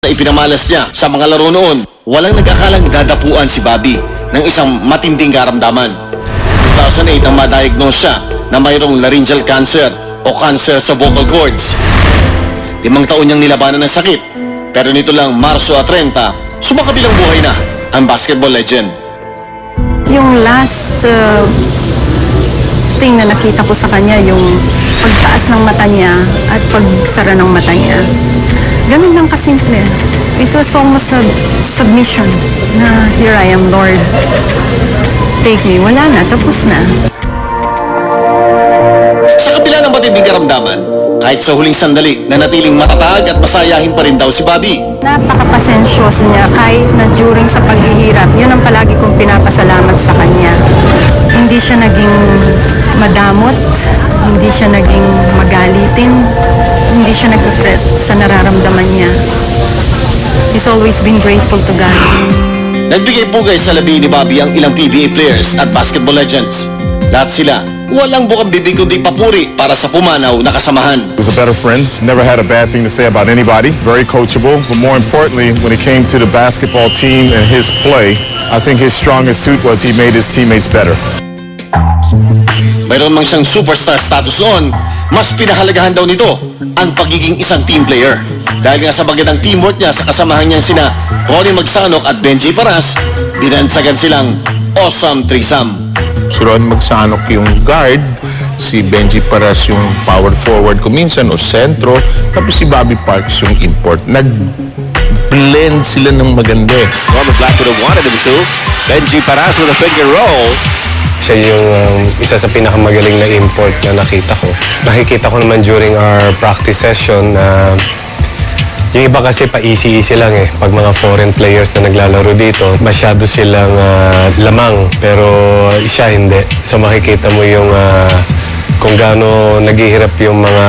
Ipinamalas niya sa mga laro noon, walang nag-akalang dadapuan si Bobby ng isang matinding karamdaman. 2008 ang ma-diagnose siya na mayroong laryngeal cancer o cancer sa vocal cords. 5 taon niyang nilabanan ng sakit, pero nito lang Marso 30, sumakabilang buhay na ang basketball legend. Yung last thing na nakita ko sa kanya, yung pagtaas ng mata niya at pagsara ng mata niya. Ganun lang kasimple. It was almost a submission na, here I am, Lord. Take me. Wala na, tapos na. Sa kabila ng matinding karamdaman, kahit sa huling sandali, nanatiling matatag at masayahin pa rin daw si Bobby. Napaka-pasensyoso niya kahit na during sa paghihirap. Yun ang palagi kong pinapasalamat sa kanya. Hindi siya naging madamot, hindi siya naging magalitin, hindi siya nag-fret sa nararamdaman niya. He's always been grateful to God. Nagbigay pugay sa labi ni Bobby ang ilang PBA players at basketball legends. Lahat sila, walang bukang bibig kundi papuri para sa pumanaw na kasamahan. He was a better friend, never had a bad thing to say about anybody, very coachable, but more importantly, when it came to the basketball team and his play, I think his strongest suit was he made his teammates better. Mayroon mang siyang superstar status noon, mas pinahalagahan daw nito ang pagiging isang team player. Dahil nga sa bagay ng teamwork niya sa kasamahan niyang sina Ronnie Magsanok at Benji Paras, dinansagan silang awesome threesome. Si Ron Magsanok yung guard, si Benji Paras yung power forward ko minsan o sentro, tapos si Bobby Parks yung import. Nag-blend sila ng maganda. Robert Black would have wanted him to. Benji Paras with a finger roll. Siya yung isa sa pinakamagaling na import na nakita ko. Nakikita ko naman during our practice session na yung iba kasi pa-easy-easy lang eh. Pag mga foreign players na naglalaro dito, masyado silang lamang. Pero siya hindi. So makikita mo yung kung gaano naghihirap yung mga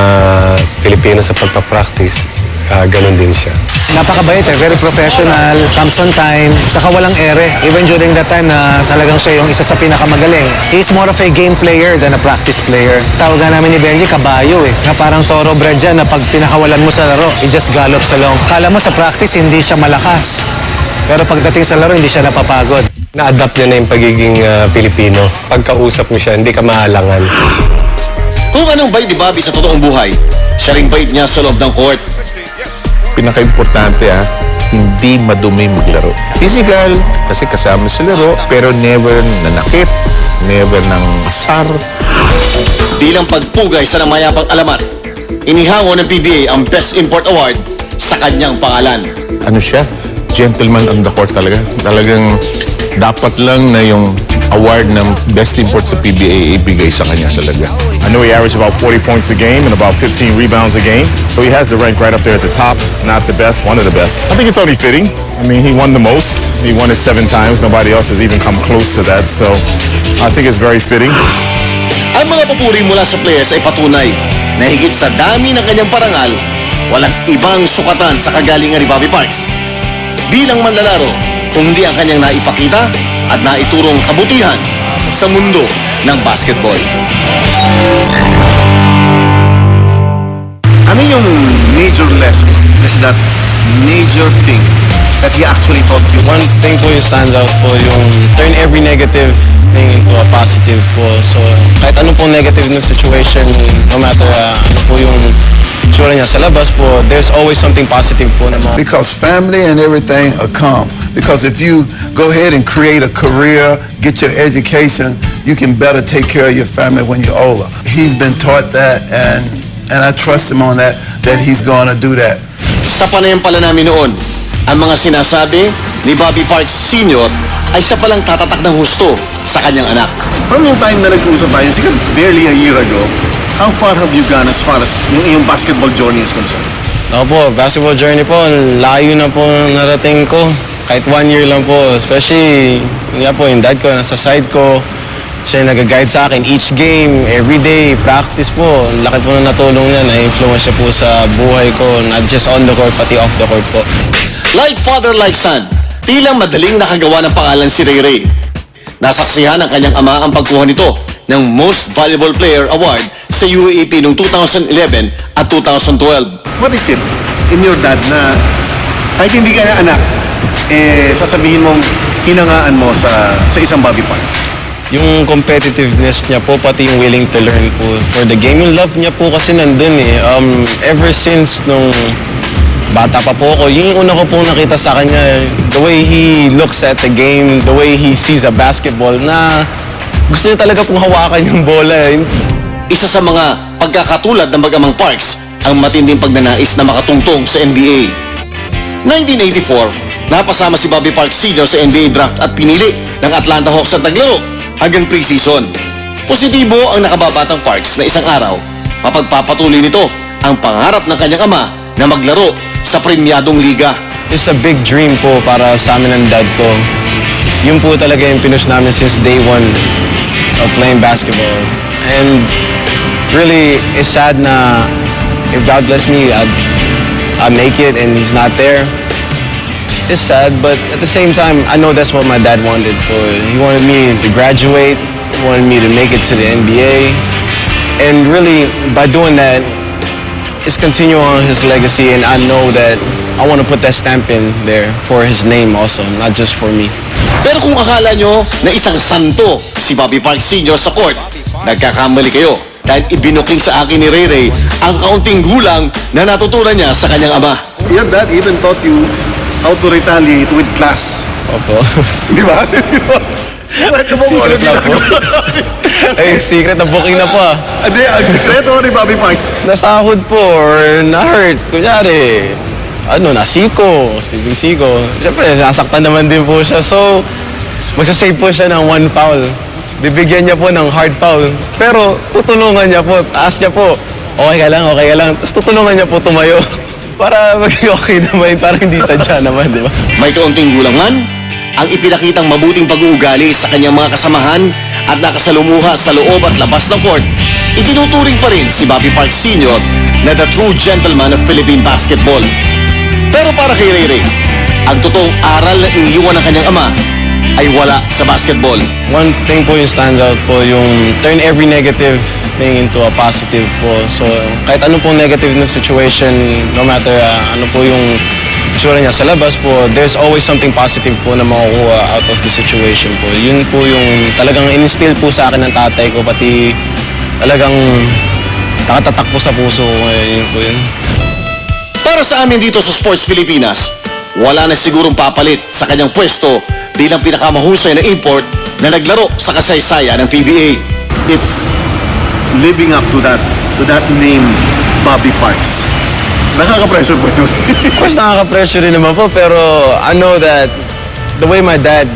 Pilipino sa pagpa-practice. Ganon din siya. Napakabait eh, very professional, comes on time, saka walang ere. Even during that time na talagang siya yung isa sa pinakamagaling. He's more of a game player than a practice player. Tawagan namin ni Benji, kabayo eh. Na parang thoroughbred siya na pag pinakawalan mo sa laro, he just gallops along. Kala mo sa practice, hindi siya malakas. Pero pagdating sa laro, hindi siya napapagod. Na-adapt niya na yung pagiging Pilipino. Pagkausap mo siya, hindi ka maalangan. Kung anong bait ni Bobby sa totoong buhay, siya ring bait niya sa loob ng court. Pinaka-importante hindi madumi maglaro. Physical, kasi kasama sa laro, pero never nanakit, never nang asar. Bilang pagpugay sa namayapang alamat, inihango ng PBA ang Best Import Award sa kanyang pangalan. Ano siya? Gentleman on the court talaga. Talagang dapat lang na yung award ng Best Import sa PBA ibigay sa kanya talaga. I know he averaged about 40 points a game and about 15 rebounds a game, so he has the rank right up there at the top. Not the best, one of the best. I think it's only fitting. I mean, he won the most. He won it 7 times. Nobody else has even come close to that, so I think it's very fitting. Ang mga papuri mula sa players ay patunay na higit sa dami ng kanyang parangal, walang ibang sukatan sa kagalingan ni Bobby Parks. Bilang manlalaro, kundi ang kanyang naipakita at naiturong kabutihan sa mundo ng basketball. Ano yung major lessons? Is that major thing that he actually taught you? One thing po yung stand out po yung turn every negative thing into a positive po. So kahit ano pong negative na situation, no matter ano po yung itsura niya sa labas po, there's always something positive po na mga... Because family and everything are come. Because if you go ahead and create a career, get your education, you can better take care of your family when you're older. He's been taught that and I trust him on that he's gonna do that. Sa panayam pala namin noon, ang mga sinasabi ni Bobby Parks Sr. ay siya palang tatatak ng husto sa kanyang anak. From yung time na nag-usap tayo, siguro barely a year ago, how far have you gone as far as yung iyong basketball journey is concerned? Ako po, basketball journey po, layo na po narating ko. Kahit 1 year lang po, especially po yung dad ko, nasa side ko. Siya yung nag-guide sa akin each game, every day, practice po. Laki po na natulong niya, na-influence siya po sa buhay ko, not just on the court, pati off the court po. Like father, like son, tilang madaling nakagawa ng pangalan si Ray Ray. Nasaksihan ng kanyang ama ang pagkuha nito ng Most Valuable Player Award sa UAAP noong 2011 at 2012. What is it in your dad na Kahit hindi ka na anak, sasabihin mong hinangaan mo sa isang Bobby Parks. Yung competitiveness niya po, pati yung willing to learn po for the game. Yung love niya po kasi nandun eh. Ever since nung bata pa po ako, yung una ko pong nakita sa kanya, the way he looks at the game, the way he sees a basketball, na gusto niya talaga pong hawakan yung bola. Isa sa mga pagkakatulad ng mag-amang Parks ang matinding pagnanais na makatungtong sa NBA. 1984, napasama si Bobby Parks Sr. sa NBA draft at pinili ng Atlanta Hawks at naglaro hanggang preseason. Positibo ang nakababatang Parks na isang araw, mapagpapatuloy nito ang pangarap ng kanyang ama na maglaro sa premyadong liga. It's a big dream po para sa amin ng dad ko. Yun po talaga yung pinush namin since day one of playing basketball. And really, it's sad na if God bless me, I'd make it and he's not there. It's sad, but at the same time, I know that's what my dad wanted. He wanted me to graduate, he wanted me to make it to the NBA. And really, by doing that, it's continue on his legacy, and I know that I want to put that stamp in there for his name also, not just for me. Pero kung akala nyo na isang santo si Bobby Parks Sr. sa court, nagkakamali kayo dahil ibinuking sa akin ni Ray Ray ang kaunting gulang na natutunan niya sa kanyang ama. Your dad even taught you how to retaliate with class. Opo. Di ba? Kwento mo kung ano ginagawa. Ay, secret na booking na po ah. Hindi, ang sikreto ni Bobby Parks. Nasahod po or na-hurt. Kunyari, nasiko, Stephen Siko. Siyempre, nasaktan naman din po siya. So, magsasave po siya ng 1 foul. Bibigyan niya po ng hard foul. Pero, tutulungan niya po, taas niya po. Okay ka lang. Tapos tutulungan niya po tumayo. Para maging okay naman, para hindi sadya naman, di ba? May kaunting gulang man, ang ipinakitang mabuting pag-uugali sa kanyang mga kasamahan at nakasalumuha sa loob at labas ng court, itinuturing pa rin si Bobby Parks Sr. na the true gentleman of Philippine basketball. Pero para kay Ray Ray, ang totoong aral na iniwan ng kanyang ama ay wala sa basketball. One thing po yung stand out po, yung turn every negative thing into a positive po. So, kahit ano pong negative na situation, no matter ano po yung itsura niya sa labas po, there's always something positive po na makukuha out of the situation po. Yun po yung talagang in-instill po sa akin ng tatay ko, pati talagang nakatatak po sa puso ko ngayon. Yun po yun. Para sa amin dito sa Sports Pilipinas, wala na sigurong papalit sa kanyang pwesto bilang pinakamahusay na import na naglaro sa kasaysayan ng PBA. It's living up to that name, Bobby Parks. Nakaka-pressure po yun. Of course, nakaka-pressure rin naman po, pero I know that the way my dad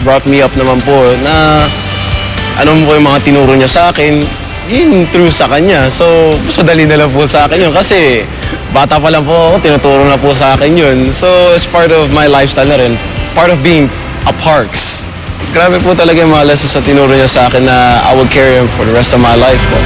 brought me up naman po, na ano po yung mga tinuro niya sa akin, yun true sa kanya. So, mas madali na lang po sa akin yun. Kasi bata pa lang po ako, tinuturo na po sa akin yun. So, it's part of my lifestyle na rin. Part of being a Parks. Grabe po talaga yung mga lessons na tinuro niya sa akin na I will carry him for the rest of my life po.